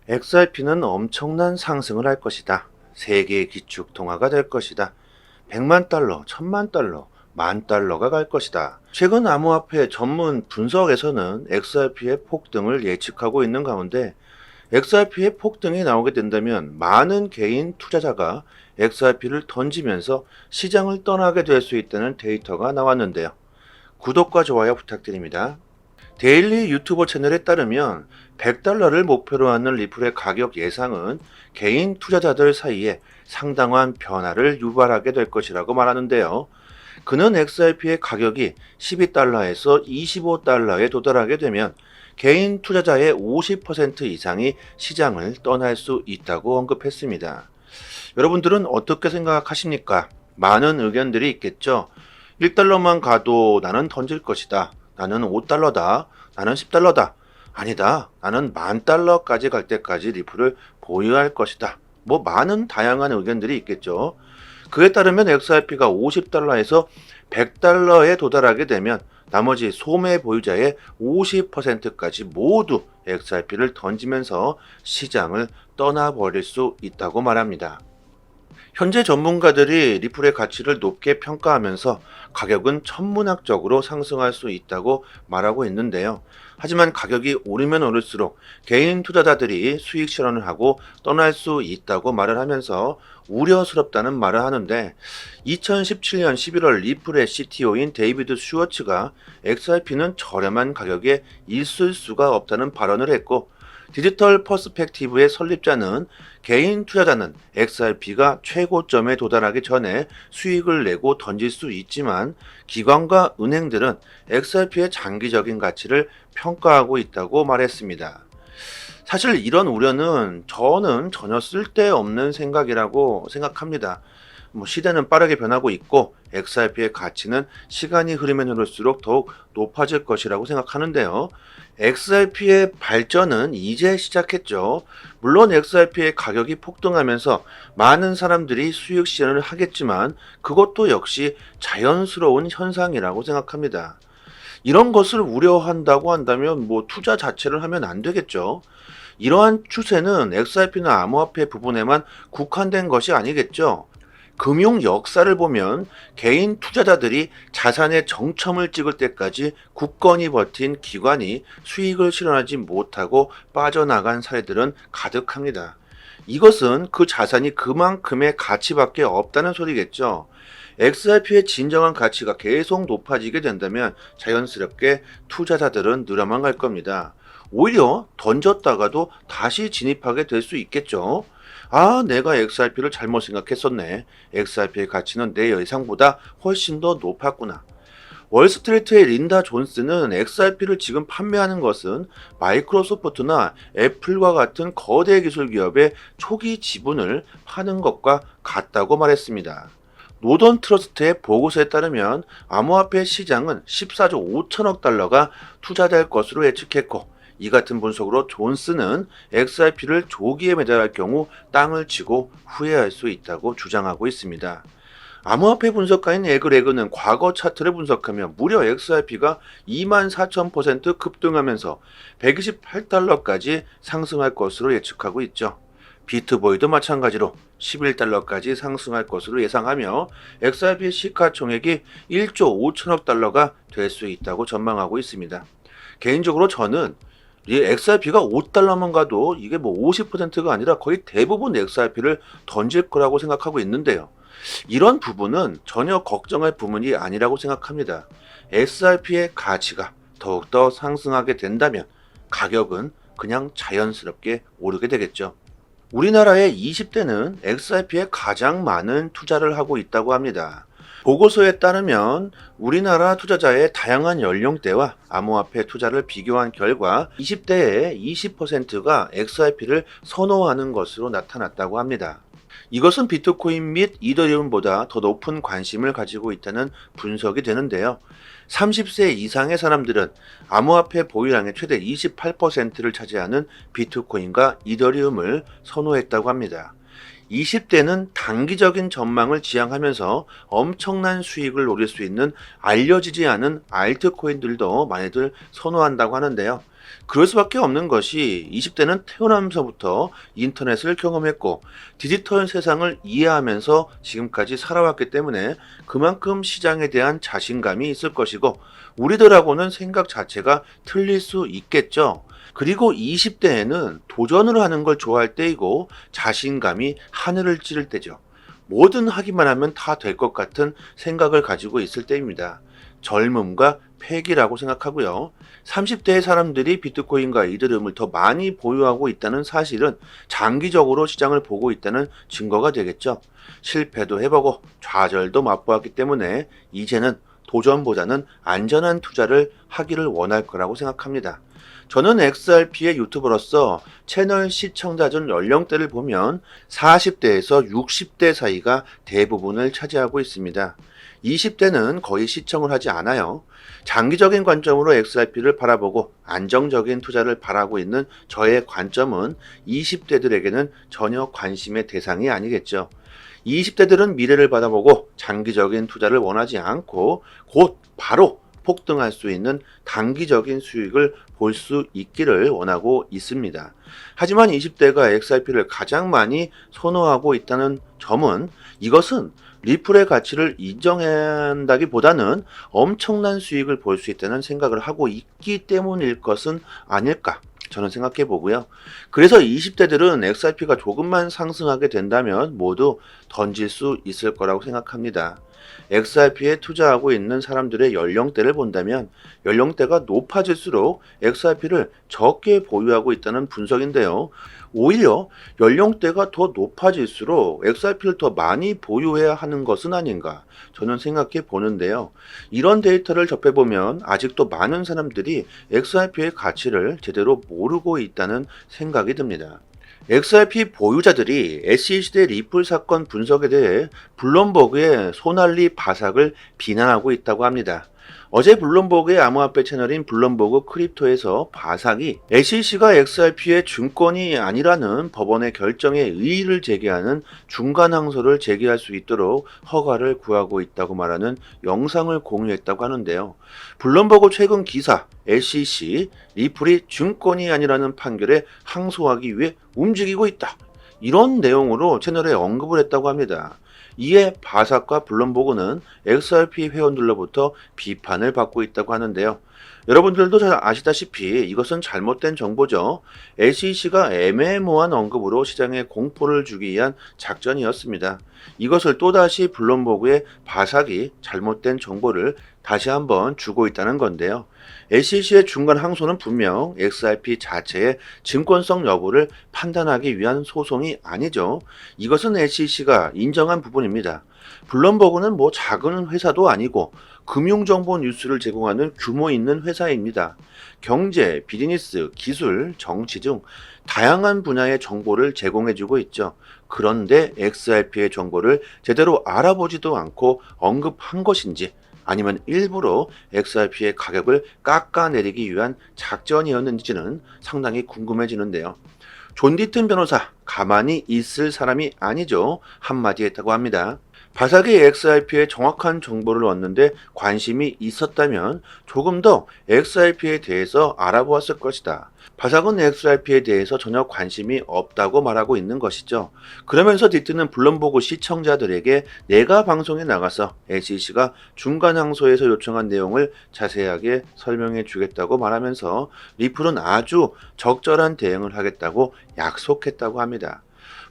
XRP는 엄청난 상승을 할 것이다. 세계의 기축 통화가 될 것이다. 100만 달러, 1000만 달러, 10,000달러가 갈 것이다. 최근 암호화폐 전문 분석에서는 XRP의 폭등을 예측하고 있는 가운데 XRP의 폭등이 나오게 된다면 많은 개인 투자자가 XRP를 던지면서 시장을 떠나게 될 수 있다는 데이터가 나왔는데요. 구독과 좋아요 부탁드립니다. 데일리 유튜버 채널에 따르면 100달러를 목표로 하는 리플의 가격 예상은 개인 투자자들 사이에 상당한 변화를 유발하게 될 것이라고 말하는데요. 그는 XRP의 가격이 12달러에서 25달러에 도달하게 되면 개인 투자자의 50% 이상이 시장을 떠날 수 있다고 언급했습니다. 여러분들은 어떻게 생각하십니까? 많은 의견들이 있겠죠. 1달러만 가도 나는 던질 것이다. 나는 5달러다. 나는 10달러다. 아니다. 나는 10,000달러까지 갈 때까지 리플을 보유할 것이다. 뭐 많은 다양한 의견들이 있겠죠. 그에 따르면 XRP가 50달러에서 100달러에 도달하게 되면 나머지 소매 보유자의 50%까지 모두 XRP를 던지면서 시장을 떠나버릴 수 있다고 말합니다. 현재 전문가들이 리플의 가치를 높게 평가하면서 가격은 천문학적으로 상승할 수 있다고 말하고 있는데요. 하지만 가격이 오르면 오를수록 개인 투자자들이 수익 실현을 하고 떠날 수 있다고 말을 하면서 우려스럽다는 말을 하는데 2017년 11월 리플의 CTO인 데이비드 슈워츠가 XRP는 저렴한 가격에 있을 수가 없다는 발언을 했고 디지털 퍼스펙티브의 설립자는 개인 투자자는 XRP가 최고점에 도달하기 전에 수익을 내고 던질 수 있지만 기관과 은행들은 XRP의 장기적인 가치를 평가하고 있다고 말했습니다. 사실 이런 우려는 저는 전혀 쓸데없는 생각이라고 생각합니다. 시대는 빠르게 변하고 있고 XRP의 가치는 시간이 흐르면 흐를수록 더욱 높아질 것이라고 생각하는데요. XRP의 발전은 이제 시작했죠. 물론 XRP의 가격이 폭등하면서 많은 사람들이 수익 실현을 하겠지만 그것도 역시 자연스러운 현상이라고 생각합니다. 이런 것을 우려한다고 한다면 투자 자체를 하면 안 되겠죠. 이러한 추세는 XRP나 암호화폐 부분에만 국한된 것이 아니겠죠. 금융 역사를 보면 개인 투자자들이 자산의 정점을 찍을 때까지 굳건히 버틴 기관이 수익을 실현하지 못하고 빠져나간 사례들은 가득합니다. 이것은 그 자산이 그만큼의 가치밖에 없다는 소리겠죠. XRP의 진정한 가치가 계속 높아지게 된다면 자연스럽게 투자자들은 늘어만 갈 겁니다. 오히려 던졌다가도 다시 진입하게 될 수 있겠죠. 아, 내가 XRP를 잘못 생각했었네. XRP의 가치는 내 예상보다 훨씬 더 높았구나. 월스트리트의 린다 존스는 XRP를 지금 판매하는 것은 마이크로소프트나 애플과 같은 거대 기술 기업의 초기 지분을 파는 것과 같다고 말했습니다. 노던 트러스트의 보고서에 따르면 암호화폐 시장은 14조 5천억 달러가 투자될 것으로 예측했고 이 같은 분석으로 존스는 XRP를 조기에 매달할 경우 땅을 치고 후회할 수 있다고 주장하고 있습니다. 암호화폐 분석가인 에그레그는 과거 차트를 분석하며 무려 XRP가 24,000% 급등하면서 128달러까지 상승할 것으로 예측하고 있죠. 비트보이도 마찬가지로 11달러까지 상승할 것으로 예상하며 XRP 시가총액이 1조 5천억 달러가 될 수 있다고 전망하고 있습니다. 개인적으로 저는 이 XRP가 5달러만 가도 이게 50%가 아니라 거의 대부분 XRP를 던질 거라고 생각하고 있는데요. 이런 부분은 전혀 걱정할 부분이 아니라고 생각합니다. XRP의 가치가 더욱더 상승하게 된다면 가격은 그냥 자연스럽게 오르게 되겠죠. 우리나라의 20대는 XRP에 가장 많은 투자를 하고 있다고 합니다. 보고서에 따르면 우리나라 투자자의 다양한 연령대와 암호화폐 투자를 비교한 결과 20대의 20%가 XRP를 선호하는 것으로 나타났다고 합니다. 이것은 비트코인 및 이더리움보다 더 높은 관심을 가지고 있다는 분석이 되는데요. 30세 이상의 사람들은 암호화폐 보유량의 최대 28%를 차지하는 비트코인과 이더리움을 선호했다고 합니다. 20대는 단기적인 전망을 지향하면서 엄청난 수익을 노릴 수 있는 알려지지 않은 알트코인들도 많이들 선호한다고 하는데요. 그럴 수밖에 없는 것이 20대는 태어나면서부터 인터넷을 경험했고 디지털 세상을 이해하면서 지금까지 살아왔기 때문에 그만큼 시장에 대한 자신감이 있을 것이고 우리들하고는 생각 자체가 틀릴 수 있겠죠. 그리고 20대에는 도전을 하는 걸 좋아할 때이고 자신감이 하늘을 찌를 때죠. 뭐든 하기만 하면 다 될 것 같은 생각을 가지고 있을 때입니다. 젊음과 패기라고 생각하고요. 30대의 사람들이 비트코인과 이더리움을 더 많이 보유하고 있다는 사실은 장기적으로 시장을 보고 있다는 증거가 되겠죠. 실패도 해보고 좌절도 맛보았기 때문에 이제는 도전보다는 안전한 투자를 하기를 원할 거라고 생각합니다. 저는 XRP의 유튜버로서 채널 시청자전 연령대를 보면 40대에서 60대 사이가 대부분을 차지하고 있습니다. 20대는 거의 시청을 하지 않아요. 장기적인 관점으로 XRP를 바라보고 안정적인 투자를 바라고 있는 저의 관점은 20대들에게는 전혀 관심의 대상이 아니겠죠. 20대들은 미래를 바라보고 장기적인 투자를 원하지 않고 곧 바로 폭등할 수 있는 단기적인 수익을 볼 수 있기를 원하고 있습니다. 하지만 20대가 XRP를 가장 많이 선호하고 있다는 점은 이것은 리플의 가치를 인정한다기보다는 엄청난 수익을 볼 수 있다는 생각을 하고 있기 때문일 것은 아닐까 저는 생각해 보고요. 그래서 20대들은 XRP가 조금만 상승하게 된다면 모두 던질 수 있을 거라고 생각합니다. XRP에 투자하고 있는 사람들의 연령대를 본다면 연령대가 높아질수록 XRP를 적게 보유하고 있다는 분석인데요. 오히려 연령대가 더 높아질수록 XRP를 더 많이 보유해야 하는 것은 아닌가 저는 생각해 보는데요. 이런 데이터를 접해보면 아직도 많은 사람들이 XRP의 가치를 제대로 모르고 있다는 생각이 듭니다. XRP 보유자들이 SEC 리플 사건 분석에 대해 블룸버그의 소날리 바삭을 비난하고 있다고 합니다. 어제 블룸버그의 암호화폐 채널인 블룸버그 크립토에서 바삭이 SEC가 XRP의 증권이 아니라는 법원의 결정에 의의를 제기하는 중간 항소를 제기할 수 있도록 허가를 구하고 있다고 말하는 영상을 공유했다고 하는데요. 블룸버그 최근 기사 SEC 리플이 증권이 아니라는 판결에 항소하기 위해 움직이고 있다. 이런 내용으로 채널에 언급을 했다고 합니다. 이에 바삭과 블룸버그는 XRP 회원들로부터 비판을 받고 있다고 하는데요. 여러분들도 잘 아시다시피 이것은 잘못된 정보죠. SEC가 애매모호한 언급으로 시장에 공포를 주기 위한 작전이었습니다. 이것을 또다시 블룸버그의 바삭이 잘못된 정보를 다시 한번 주고 있다는 건데요. SEC의 중간 항소는 분명 XRP 자체의 증권성 여부를 판단하기 위한 소송이 아니죠. 이것은 SEC가 인정한 부분입니다. 블룸버그는 뭐 작은 회사도 아니고 금융정보 뉴스를 제공하는 규모 있는 회사입니다. 경제, 비즈니스, 기술, 정치 등 다양한 분야의 정보를 제공해주고 있죠. 그런데 XRP의 정보를 제대로 알아보지도 않고 언급한 것인지 아니면 일부러 XRP의 가격을 깎아내리기 위한 작전이었는지는 상당히 궁금해지는데요. 존 디튼 변호사 가만히 있을 사람이 아니죠. 한마디 했다고 합니다. 바삭이 XRP의 정확한 정보를 얻는데 관심이 있었다면 조금 더 XRP에 대해서 알아보았을 것이다. 바삭은 XRP에 대해서 전혀 관심이 없다고 말하고 있는 것이죠. 그러면서 디트는 블룸버그 시청자들에게 내가 방송에 나가서 SEC가 중간 항소에서 요청한 내용을 자세하게 설명해 주겠다고 말하면서 리플은 아주 적절한 대응을 하겠다고 약속했다고 합니다.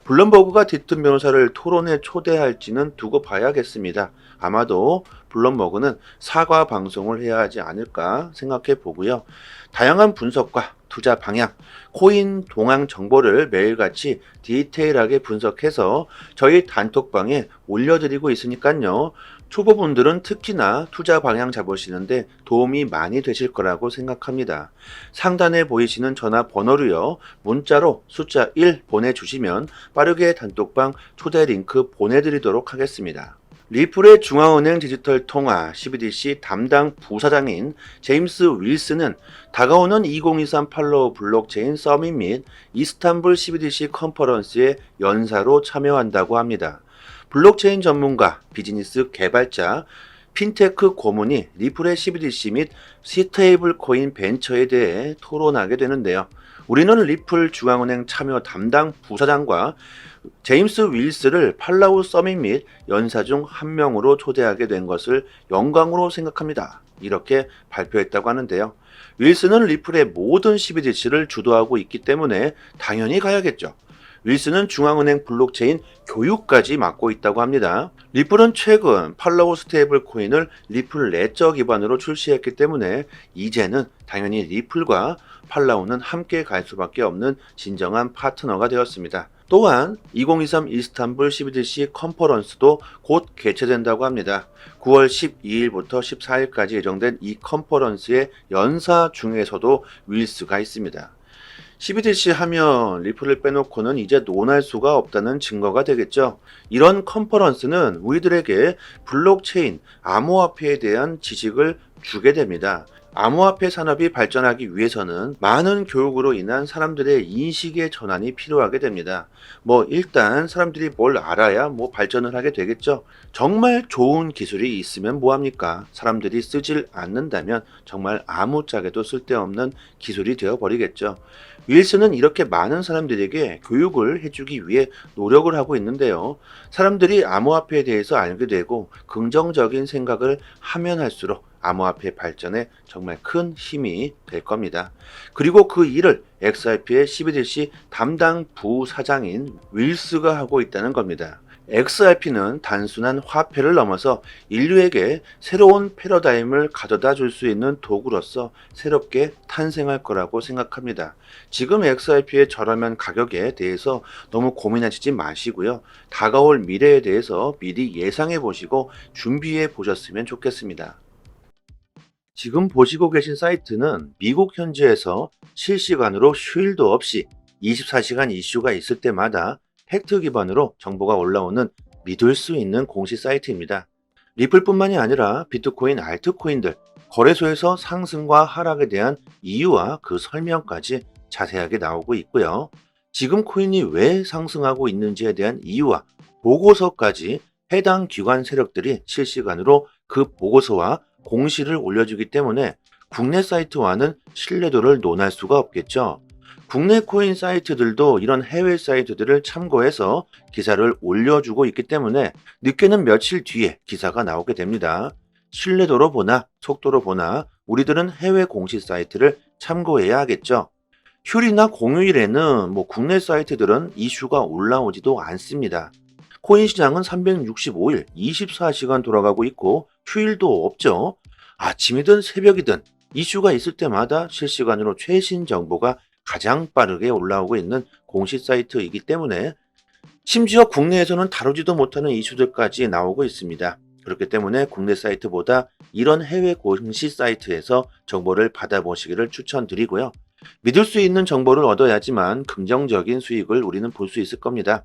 블룸버그가 디튼 변호사를 토론에 초대할지는 두고 봐야겠습니다. 아마도 블룸버그는 사과 방송을 해야 하지 않을까 생각해 보고요. 다양한 분석과 투자 방향, 코인 동향 정보를 매일같이 디테일하게 분석해서 저희 단톡방에 올려드리고 있으니까요. 초보분들은 특히나 투자 방향 잡으시는데 도움이 많이 되실 거라고 생각합니다. 상단에 보이시는 전화번호로요. 문자로 숫자 1 보내주시면 빠르게 단톡방 초대 링크 보내드리도록 하겠습니다. 리플의 중앙은행 디지털 통화 CBDC 담당 부사장인 제임스 윌슨은 다가오는 2023 팔로우 블록체인 서밋 및 이스탄불 CBDC 컨퍼런스에 연사로 참여한다고 합니다. 블록체인 전문가, 비즈니스 개발자 핀테크 고문이 리플의 CBDC 및 스테이블 코인 벤처에 대해 토론하게 되는데요. 우리는 리플 중앙은행 참여 담당 부사장과 제임스 윌스를 팔라우 서밋 및 연사 중 한 명으로 초대하게 된 것을 영광으로 생각합니다. 이렇게 발표했다고 하는데요. 윌스는 리플의 모든 CBDC를 주도하고 있기 때문에 당연히 가야겠죠. 윌스는 중앙은행 블록체인 교육까지 맡고 있다고 합니다. 리플은 최근 팔로우 스테이블 코인을 리플 레저 기반으로 출시했기 때문에 이제는 당연히 리플과 팔라우는 함께 갈 수밖에 없는 진정한 파트너가 되었습니다. 또한 2023 이스탄불 CBDC 컨퍼런스도 곧 개최된다고 합니다. 9월 12일부터 14일까지 예정된 이 컨퍼런스의 연사 중에서도 윌스가 있습니다. CBDC 하면 리플을 빼놓고는 이제 논할 수가 없다는 증거가 되겠죠. 이런 컨퍼런스는 우리들에게 블록체인, 암호화폐에 대한 지식을 주게 됩니다. 암호화폐 산업이 발전하기 위해서는 많은 교육으로 인한 사람들의 인식의 전환이 필요하게 됩니다. 일단 사람들이 뭘 알아야 발전을 하게 되겠죠. 정말 좋은 기술이 있으면 뭐합니까? 사람들이 쓰질 않는다면 정말 아무짝에도 쓸데없는 기술이 되어버리겠죠. 윌스는 이렇게 많은 사람들에게 교육을 해주기 위해 노력을 하고 있는데요. 사람들이 암호화폐에 대해서 알게 되고 긍정적인 생각을 하면 할수록 암호화폐 발전에 정말 큰 힘이 될 겁니다. 그리고 그 일을 XRP의 CBDC 담당 부사장인 윌스가 하고 있다는 겁니다. XRP는 단순한 화폐를 넘어서 인류에게 새로운 패러다임을 가져다 줄 수 있는 도구로서 새롭게 탄생할 거라고 생각합니다. 지금 XRP의 저렴한 가격에 대해서 너무 고민하시지 마시고요. 다가올 미래에 대해서 미리 예상해 보시고 준비해 보셨으면 좋겠습니다. 지금 보시고 계신 사이트는 미국 현지에서 실시간으로 휴일도 없이 24시간 이슈가 있을 때마다 팩트 기반으로 정보가 올라오는 믿을 수 있는 공식 사이트입니다. 리플뿐만이 아니라 비트코인, 알트코인들, 거래소에서 상승과 하락에 대한 이유와 그 설명까지 자세하게 나오고 있고요. 지금 코인이 왜 상승하고 있는지에 대한 이유와 보고서까지 해당 기관 세력들이 실시간으로 그 보고서와 공시를 올려주기 때문에 국내 사이트와는 신뢰도를 논할 수가 없겠죠. 국내 코인 사이트들도 이런 해외 사이트들을 참고해서 기사를 올려주고 있기 때문에 늦게는 며칠 뒤에 기사가 나오게 됩니다. 신뢰도로 보나 속도로 보나 우리들은 해외 공식 사이트를 참고해야 하겠죠. 휴일이나 공휴일에는 국내 사이트들은 이슈가 올라오지도 않습니다. 코인 시장은 365일 24시간 돌아가고 있고 휴일도 없죠. 아침이든 새벽이든 이슈가 있을 때마다 실시간으로 최신 정보가 가장 빠르게 올라오고 있는 공식 사이트이기 때문에 심지어 국내에서는 다루지도 못하는 이슈들까지 나오고 있습니다. 그렇기 때문에 국내 사이트보다 이런 해외 공식 사이트에서 정보를 받아보시기를 추천드리고요. 믿을 수 있는 정보를 얻어야지만 긍정적인 수익을 우리는 볼 수 있을 겁니다.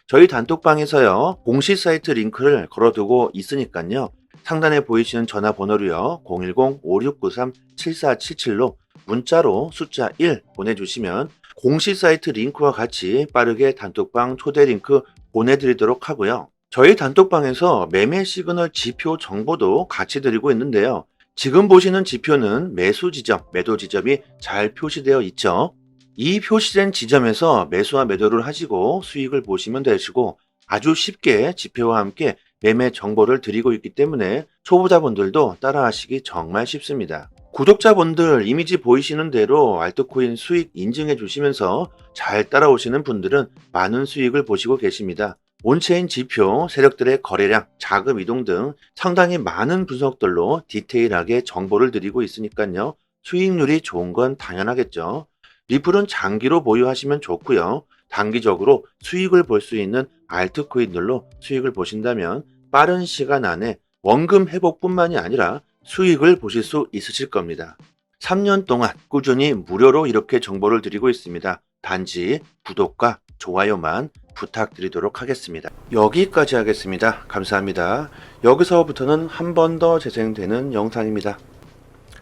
저희 단톡방에서요, 공식 사이트 링크를 걸어두고 있으니까요. 상단에 보이시는 전화번호로요, 010-5693-7477로 문자로 숫자 1 보내주시면 공식 사이트 링크와 같이 빠르게 단톡방 초대 링크 보내드리도록 하고요. 저희 단톡방에서 매매 시그널 지표 정보도 같이 드리고 있는데요. 지금 보시는 지표는 매수 지점, 매도 지점이 잘 표시되어 있죠. 이 표시된 지점에서 매수와 매도를 하시고 수익을 보시면 되시고 아주 쉽게 지표와 함께 매매 정보를 드리고 있기 때문에 초보자분들도 따라하시기 정말 쉽습니다. 구독자분들 이미지 보이시는 대로 알트코인 수익 인증해 주시면서 잘 따라오시는 분들은 많은 수익을 보시고 계십니다. 온체인 지표, 세력들의 거래량, 자금 이동 등 상당히 많은 분석들로 디테일하게 정보를 드리고 있으니까요. 수익률이 좋은 건 당연하겠죠. 리플은 장기로 보유하시면 좋고요. 단기적으로 수익을 볼 수 있는 알트코인들로 수익을 보신다면 빠른 시간 안에 원금 회복뿐만이 아니라 수익을 보실 수 있으실 겁니다. 3년 동안 꾸준히 무료로 이렇게 정보를 드리고 있습니다. 단지 구독과 좋아요만 부탁드리도록 하겠습니다. 여기까지 하겠습니다. 감사합니다. 여기서부터는 한 번 더 재생되는 영상입니다.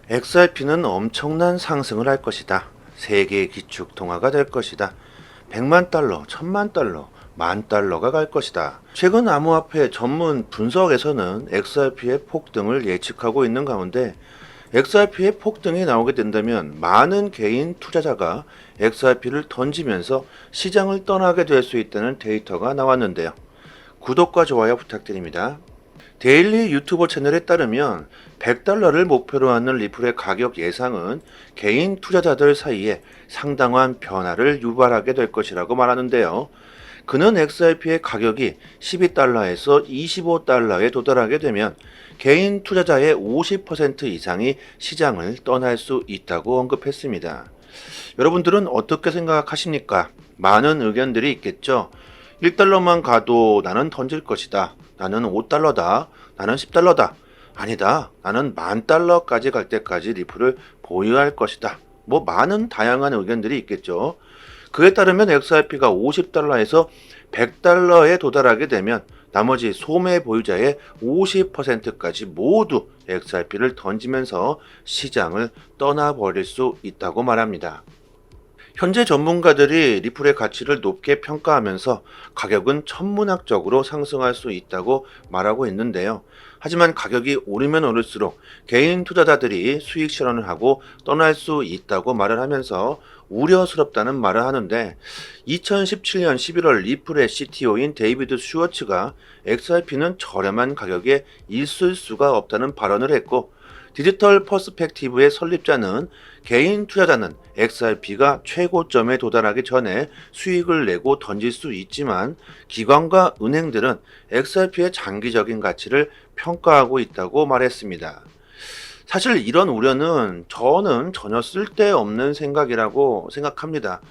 XRP는 엄청난 상승을 할 것이다. 세계 기축 통화가 될 것이다. 100만 달러, 1000만 달러, $10,000,000가 갈 것이다. 최근 암호화폐 전문 분석에서는 XRP의 폭등을 예측하고 있는 가운데 XRP의 폭등이 나오게 된다면 많은 개인 투자자가 XRP를 던지면서 시장을 떠나게 될 수 있다는 데이터가 나왔는데요. 구독과 좋아요 부탁드립니다. 데일리 유튜버 채널에 따르면 $100를 목표로 하는 리플의 가격 예상은 개인 투자자들 사이에 상당한 변화를 유발하게 될 것이라고 말하는데요. 그는 XRP의 가격이 $12에서 $25에 도달하게 되면 개인 투자자의 50% 이상이 시장을 떠날 수 있다고 언급했습니다. 여러분들은 어떻게 생각하십니까? 많은 의견들이 있겠죠. $1만 가도 나는 던질 것이다. 나는 $5다. 나는 $10다. 아니다. 나는 $10,000까지 갈 때까지 리플을 보유할 것이다. 많은 다양한 의견들이 있겠죠. 그에 따르면 XRP가 $50에서 $100에 도달하게 되면 나머지 소매 보유자의 50%까지 모두 XRP를 던지면서 시장을 떠나버릴 수 있다고 말합니다. 현재 전문가들이 리플의 가치를 높게 평가하면서 가격은 천문학적으로 상승할 수 있다고 말하고 있는데요. 하지만 가격이 오르면 오를수록 개인 투자자들이 수익 실현을 하고 떠날 수 있다고 말을 하면서 우려스럽다는 말을 하는데 2017년 11월 리플의 CTO인 데이비드 슈워츠가 XRP는 저렴한 가격에 있을 수가 없다는 발언을 했고 디지털 퍼스펙티브의 설립자는 개인 투자자는 XRP가 최고점에 도달하기 전에 수익을 내고 던질 수 있지만 기관과 은행들은 XRP의 장기적인 가치를 평가하고 있다고 말했습니다. 사실 이런 우려는 저는 전혀 쓸데없는 생각이라고 생각합니다.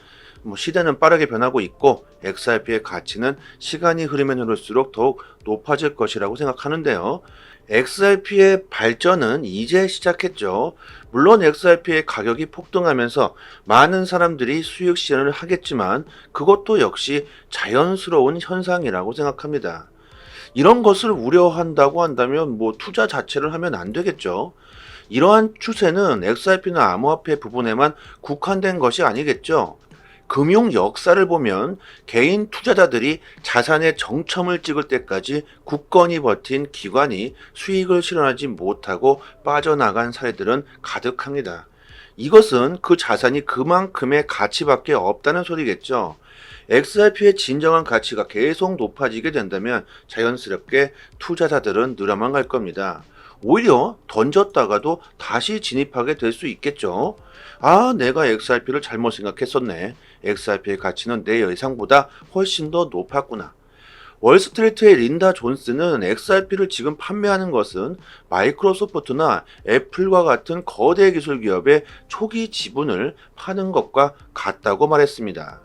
시대는 빠르게 변하고 있고 XRP의 가치는 시간이 흐르면 흐를수록 더욱 높아질 것이라고 생각하는데요. XRP의 발전은 이제 시작했죠. 물론 XRP의 가격이 폭등하면서 많은 사람들이 수익 실현을 하겠지만 그것도 역시 자연스러운 현상이라고 생각합니다. 이런 것을 우려한다고 한다면 투자 자체를 하면 안 되겠죠. 이러한 추세는 XRP나 암호화폐 부분에만 국한된 것이 아니겠죠. 금융 역사를 보면 개인 투자자들이 자산의 정점을 찍을 때까지 굳건히 버틴 기관이 수익을 실현하지 못하고 빠져나간 사례들은 가득합니다. 이것은 그 자산이 그만큼의 가치밖에 없다는 소리겠죠. XRP의 진정한 가치가 계속 높아지게 된다면 자연스럽게 투자자들은 늘어만 갈 겁니다. 오히려 던졌다가도 다시 진입하게 될 수 있겠죠. 내가 XRP를 잘못 생각했었네. XRP의 가치는 내 예상보다 훨씬 더 높았구나. 월스트리트의 린다 존스는 XRP를 지금 판매하는 것은 마이크로소프트나 애플과 같은 거대 기술 기업의 초기 지분을 파는 것과 같다고 말했습니다.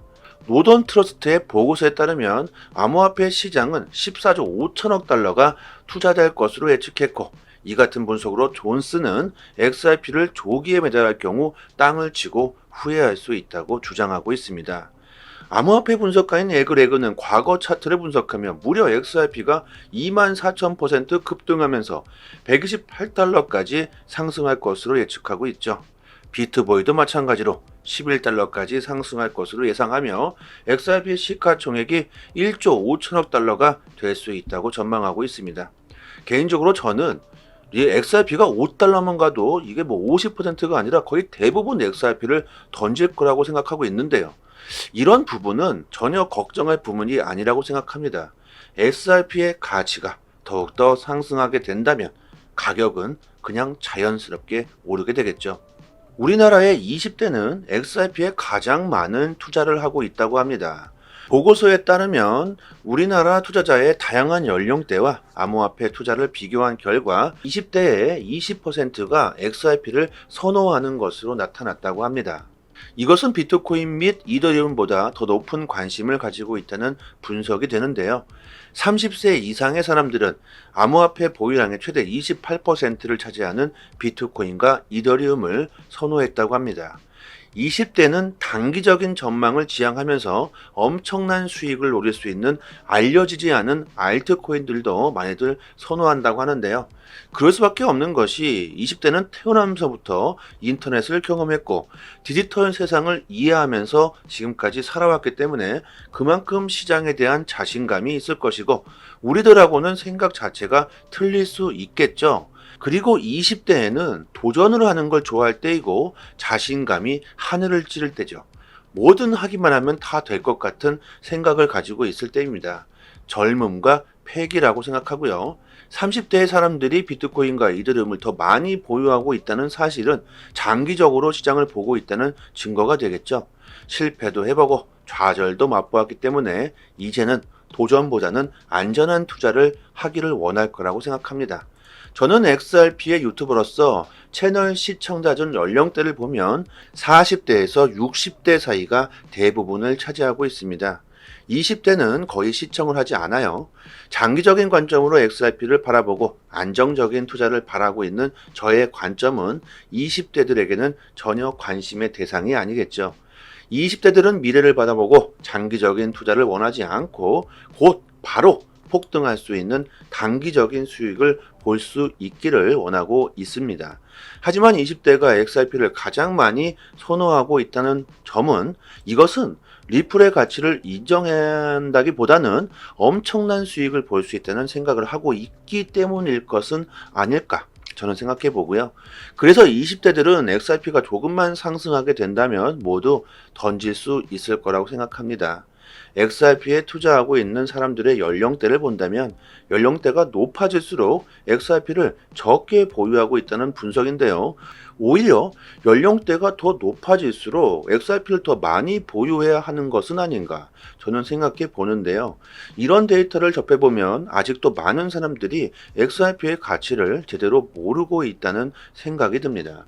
노던 트러스트의 보고서에 따르면 암호화폐 시장은 14조 5천억 달러가 투자될 것으로 예측했고 이 같은 분석으로 존스는 XRP를 조기에 매달할 경우 땅을 치고 후회할 수 있다고 주장하고 있습니다. 암호화폐 분석가인 에그레그는 과거 차트를 분석하며 무려 XRP가 24,000% 급등하면서 $128까지 상승할 것으로 예측하고 있죠. 비트보이도 마찬가지로 $11까지 상승할 것으로 예상하며 XRP 시가총액이 1조 5천억 달러가 될 수 있다고 전망하고 있습니다. 개인적으로 저는 이 XRP가 $5만 가도 이게 50%가 아니라 거의 대부분 XRP를 던질 거라고 생각하고 있는데요. 이런 부분은 전혀 걱정할 부분이 아니라고 생각합니다. XRP의 가치가 더욱더 상승하게 된다면 가격은 그냥 자연스럽게 오르게 되겠죠. 우리나라의 20대는 XRP에 가장 많은 투자를 하고 있다고 합니다. 보고서에 따르면 우리나라 투자자의 다양한 연령대와 암호화폐 투자를 비교한 결과 20대의 20%가 XRP를 선호하는 것으로 나타났다고 합니다. 이것은 비트코인 및 이더리움보다 더 높은 관심을 가지고 있다는 분석이 되는데요. 30세 이상의 사람들은 암호화폐 보유량의 최대 28%를 차지하는 비트코인과 이더리움을 선호했다고 합니다. 20대는 단기적인 전망을 지향하면서 엄청난 수익을 노릴 수 있는 알려지지 않은 알트코인들도 많이들 선호한다고 하는데요. 그럴 수밖에 없는 것이 20대는 태어나면서부터 인터넷을 경험했고 디지털 세상을 이해하면서 지금까지 살아왔기 때문에 그만큼 시장에 대한 자신감이 있을 것이고 우리들하고는 생각 자체가 틀릴 수 있겠죠. 그리고 20대에는 도전을 하는 걸 좋아할 때이고 자신감이 하늘을 찌를 때죠. 뭐든 하기만 하면 다 될 것 같은 생각을 가지고 있을 때입니다. 젊음과 패기라고 생각하고요. 30대의 사람들이 비트코인과 이더리움을 더 많이 보유하고 있다는 사실은 장기적으로 시장을 보고 있다는 증거가 되겠죠. 실패도 해보고 좌절도 맛보았기 때문에 이제는 도전보다는 안전한 투자를 하기를 원할 거라고 생각합니다. 저는 XRP의 유튜버로서 채널 시청자 전 연령대를 보면 40대에서 60대 사이가 대부분을 차지하고 있습니다. 20대는 거의 시청을 하지 않아요. 장기적인 관점으로 XRP를 바라보고 안정적인 투자를 바라고 있는 저의 관점은 20대들에게는 전혀 관심의 대상이 아니겠죠. 20대들은 미래를 바라보고 장기적인 투자를 원하지 않고 곧 바로 폭등할 수 있는 단기적인 수익을 볼 수 있기를 원하고 있습니다. 하지만 20대가 XRP를 가장 많이 선호하고 있다는 점은 이것은 리플의 가치를 인정한다기보다는 엄청난 수익을 볼 수 있다는 생각을 하고 있기 때문일 것은 아닐까 저는 생각해 보고요. 그래서 20대들은 XRP가 조금만 상승하게 된다면 모두 던질 수 있을 거라고 생각합니다. XRP에 투자하고 있는 사람들의 연령대를 본다면 연령대가 높아질수록 XRP를 적게 보유하고 있다는 분석인데요. 오히려 연령대가 더 높아질수록 XRP를 더 많이 보유해야 하는 것은 아닌가 저는 생각해 보는데요. 이런 데이터를 접해보면 아직도 많은 사람들이 XRP의 가치를 제대로 모르고 있다는 생각이 듭니다.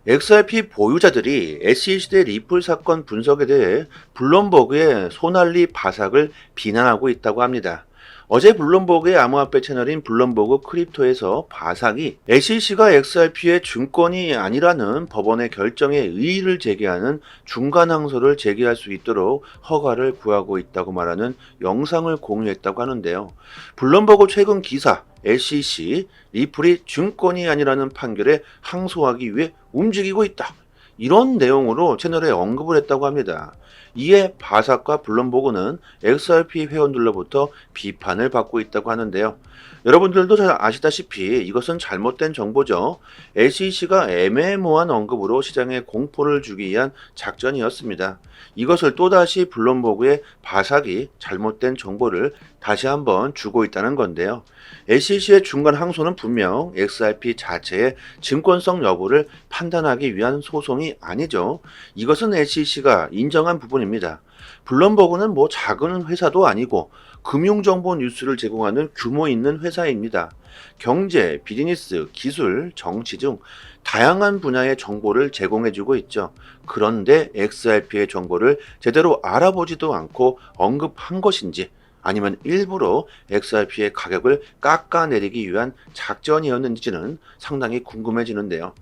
XRP 보유자들이 SEC 리플 사건 분석에 대해 블룸버그의 소날리 바삭을 비난하고 있다고 합니다. 어제 블룸버그의 암호화폐 채널인 블룸버그 크립토에서 바삭이 SEC가 XRP의 증권이 아니라는 법원의 결정에 의의를 제기하는 중간 항소를 제기할 수 있도록 허가를 구하고 있다고 말하는 영상을 공유했다고 하는데요. 블룸버그 최근 기사 SEC 리플이 증권이 아니라는 판결에 항소하기 위해 움직이고 있다. 이런 내용으로 채널에 언급을 했다고 합니다. 이에 바삭과 블룸버그는 XRP 회원들로부터 비판을 받고 있다고 하는데요. 여러분들도 잘 아시다시피 이것은 잘못된 정보죠. SEC가 애매모호한 언급으로 시장에 공포를 주기 위한 작전이었습니다. 이것을 또다시 블룸버그의 바삭이 잘못된 정보를 다시 한번 주고 있다는 건데요. SEC의 중간 항소는 분명 XRP 자체의 증권성 여부를 판단하기 위한 소송이 아니죠. 이것은 SEC가 인정한 부분입니다. 블룸버그는 뭐 작은 회사도 아니고 금융정보 뉴스를 제공하는 규모 있는 회사입니다. 경제, 비즈니스, 기술, 정치 등 다양한 분야의 정보를 제공해주고 있죠. 그런데 XRP의 정보를 제대로 알아보지도 않고 언급한 것인지 아니면 일부러 XRP의 가격을 깎아내리기 위한 작전이었는지는 상당히 궁금해지는데요.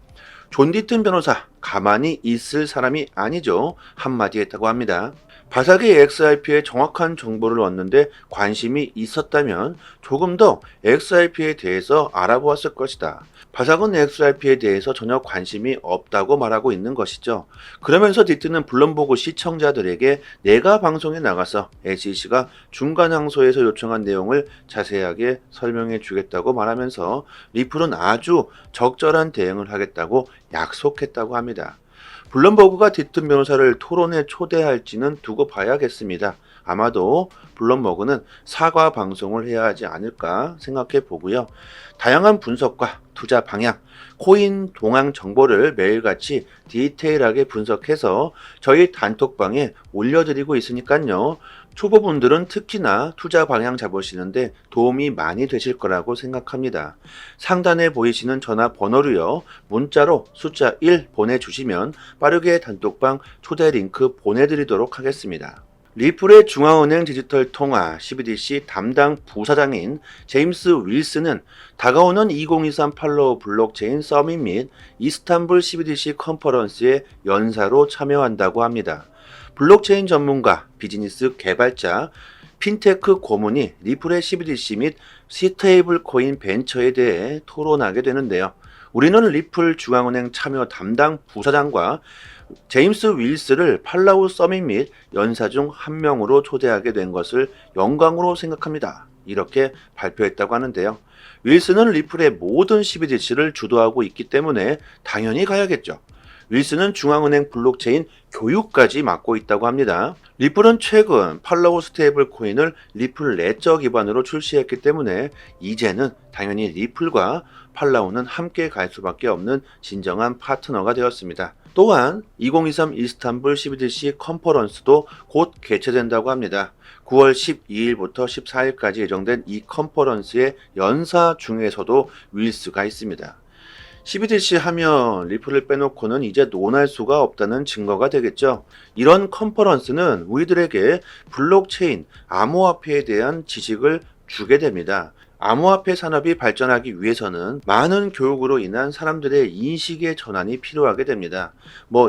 존 디튼 변호사, 가만히 있을 사람이 아니죠. 한마디 했다고 합니다. 바삭이 XRP의 정확한 정보를 얻는데 관심이 있었다면 조금 더 XRP에 대해서 알아보았을 것이다. 바삭은 XRP에 대해서 전혀 관심이 없다고 말하고 있는 것이죠. 그러면서 디트는 블룸버그 시청자들에게 내가 방송에 나가서 SEC가 중간 항소에서 요청한 내용을 자세하게 설명해 주겠다고 말하면서 리플은 아주 적절한 대응을 하겠다고 약속했다고 합니다. 블룸버그가 디튼 변호사를 토론에 초대할지는 두고 봐야겠습니다. 아마도 블룸버그는 사과 방송을 해야 하지 않을까 생각해 보고요. 다양한 분석과 투자 방향, 코인 동향 정보를 매일같이 디테일하게 분석해서 저희 단톡방에 올려드리고 있으니까요. 초보분들은 특히나 투자 방향 잡으시는데 도움이 많이 되실 거라고 생각합니다. 상단에 보이시는 전화번호로요. 문자로 숫자 1 보내주시면 빠르게 단톡방 초대 링크 보내드리도록 하겠습니다. 리플의 중앙은행 디지털 통화 CBDC 담당 부사장인 제임스 윌슨은 다가오는 2023 팔로우 블록체인 서밋 및 이스탄불 CBDC 컨퍼런스에 연사로 참여한다고 합니다. 블록체인 전문가, 비즈니스 개발자, 핀테크 고문이 리플의 CBDC 및 스테이블 코인 벤처에 대해 토론하게 되는데요. 우리는 리플 중앙은행 참여 담당 부사장과 제임스 윌스를 팔라우 서밋 및 연사 중 한 명으로 초대하게 된 것을 영광으로 생각합니다. 이렇게 발표했다고 하는데요. 윌스는 리플의 모든 CBDC를 주도하고 있기 때문에 당연히 가야겠죠. 윌스는 중앙은행 블록체인 교육까지 맡고 있다고 합니다. 리플은 최근 팔로우 스테이블 코인을 리플 레저 기반으로 출시했기 때문에 이제는 당연히 리플과 팔라우는 함께 갈 수밖에 없는 진정한 파트너가 되었습니다. 또한 2023 이스탄불 CBDC 컨퍼런스도 곧 개최된다고 합니다. 9월 12일부터 14일까지 예정된 이 컨퍼런스의 연사 중에서도 윌스가 있습니다. CBDC 하면 리플을 빼놓고는 이제 논할 수가 없다는 증거가 되겠죠. 이런 컨퍼런스는 우리들에게 블록체인, 암호화폐에 대한 지식을 주게 됩니다. 암호화폐 산업이 발전하기 위해서는 많은 교육으로 인한 사람들의 인식의 전환이 필요하게 됩니다.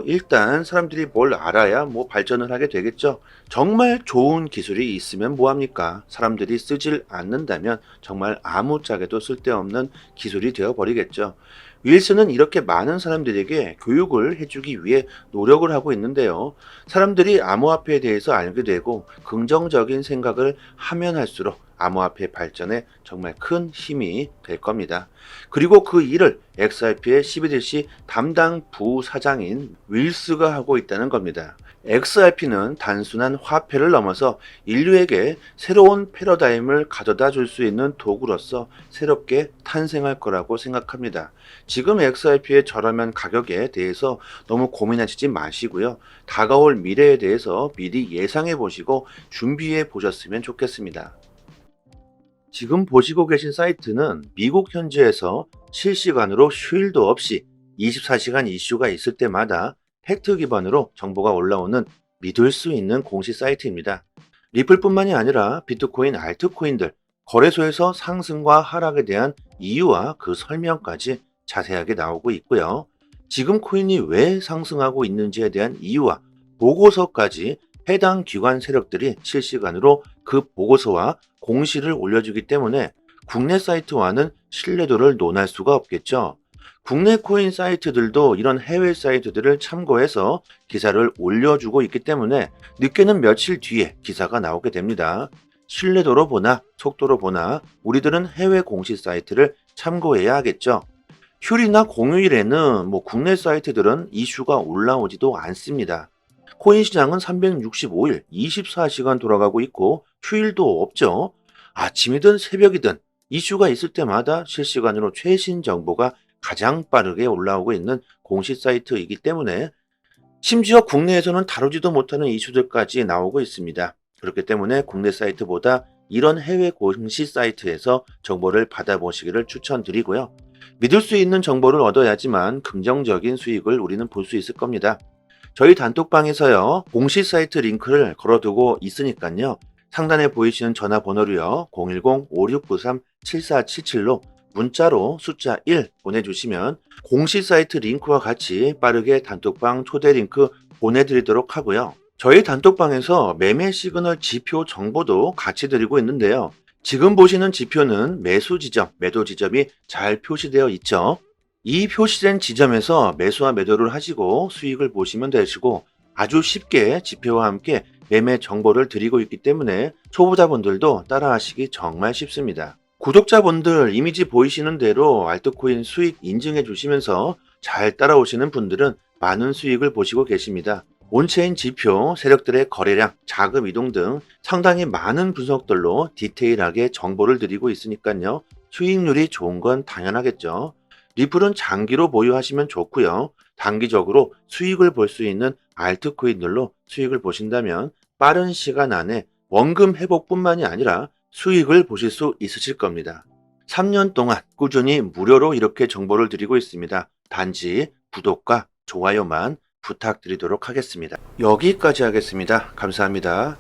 일단 사람들이 뭘 알아야 발전을 하게 되겠죠. 정말 좋은 기술이 있으면 뭐합니까? 사람들이 쓰질 않는다면 정말 아무짝에도 쓸데없는 기술이 되어버리겠죠. 윌슨은 이렇게 많은 사람들에게 교육을 해주기 위해 노력을 하고 있는데요. 사람들이 암호화폐에 대해서 알게 되고 긍정적인 생각을 하면 할수록 암호화폐 발전에 정말 큰 힘이 될 겁니다. 그리고 그 일을 XRP의 CBDC 담당 부사장인 윌스가 하고 있다는 겁니다. XRP는 단순한 화폐를 넘어서 인류에게 새로운 패러다임을 가져다 줄 수 있는 도구로서 새롭게 탄생할 거라고 생각합니다. 지금 XRP의 저렴한 가격에 대해서 너무 고민하시지 마시고요. 다가올 미래에 대해서 미리 예상해 보시고 준비해 보셨으면 좋겠습니다. 지금 보시고 계신 사이트는 미국 현지에서 실시간으로 휴일도 없이 24시간 이슈가 있을 때마다 팩트 기반으로 정보가 올라오는 믿을 수 있는 공식 사이트입니다. 리플뿐만이 아니라 비트코인, 알트코인들, 거래소에서 상승과 하락에 대한 이유와 그 설명까지 자세하게 나오고 있고요. 지금 코인이 왜 상승하고 있는지에 대한 이유와 보고서까지 해당 기관 세력들이 실시간으로 그 보고서와 공시를 올려주기 때문에 국내 사이트와는 신뢰도를 논할 수가 없겠죠. 국내 코인 사이트들도 이런 해외 사이트들을 참고해서 기사를 올려주고 있기 때문에 늦게는 며칠 뒤에 기사가 나오게 됩니다. 신뢰도로 보나 속도로 보나 우리들은 해외 공식 사이트를 참고해야 하겠죠. 휴일이나 공휴일에는 국내 사이트들은 이슈가 올라오지도 않습니다. 코인 시장은 365일 24시간 돌아가고 있고 휴일도 없죠. 아침이든 새벽이든 이슈가 있을 때마다 실시간으로 최신 정보가 가장 빠르게 올라오고 있는 공식 사이트이기 때문에 심지어 국내에서는 다루지도 못하는 이슈들까지 나오고 있습니다. 그렇기 때문에 국내 사이트보다 이런 해외 공식 사이트에서 정보를 받아보시기를 추천드리고요. 믿을 수 있는 정보를 얻어야지만 긍정적인 수익을 우리는 볼 수 있을 겁니다. 저희 단톡방에서요, 공식 사이트 링크를 걸어두고 있으니까요. 상단에 보이시는 전화번호로요, 010-5693-7477로 문자로 숫자 1 보내주시면 공식 사이트 링크와 같이 빠르게 단톡방 초대 링크 보내드리도록 하고요. 저희 단톡방에서 매매 시그널 지표 정보도 같이 드리고 있는데요. 지금 보시는 지표는 매수 지점, 매도 지점이 잘 표시되어 있죠. 이 표시된 지점에서 매수와 매도를 하시고 수익을 보시면 되시고 아주 쉽게 지표와 함께 매매 정보를 드리고 있기 때문에 초보자분들도 따라하시기 정말 쉽습니다. 구독자분들 이미지 보이시는 대로 알트코인 수익 인증해 주시면서 잘 따라오시는 분들은 많은 수익을 보시고 계십니다. 온체인 지표, 세력들의 거래량, 자금 이동 등 상당히 많은 분석들로 디테일하게 정보를 드리고 있으니까요. 수익률이 좋은 건 당연하겠죠. 리플은 장기로 보유하시면 좋고요. 단기적으로 수익을 볼 수 있는 알트코인들로 수익을 보신다면 빠른 시간 안에 원금 회복뿐만이 아니라 수익을 보실 수 있으실 겁니다. 3년 동안 꾸준히 무료로 이렇게 정보를 드리고 있습니다. 단지 구독과 좋아요만 부탁드리도록 하겠습니다. 여기까지 하겠습니다. 감사합니다.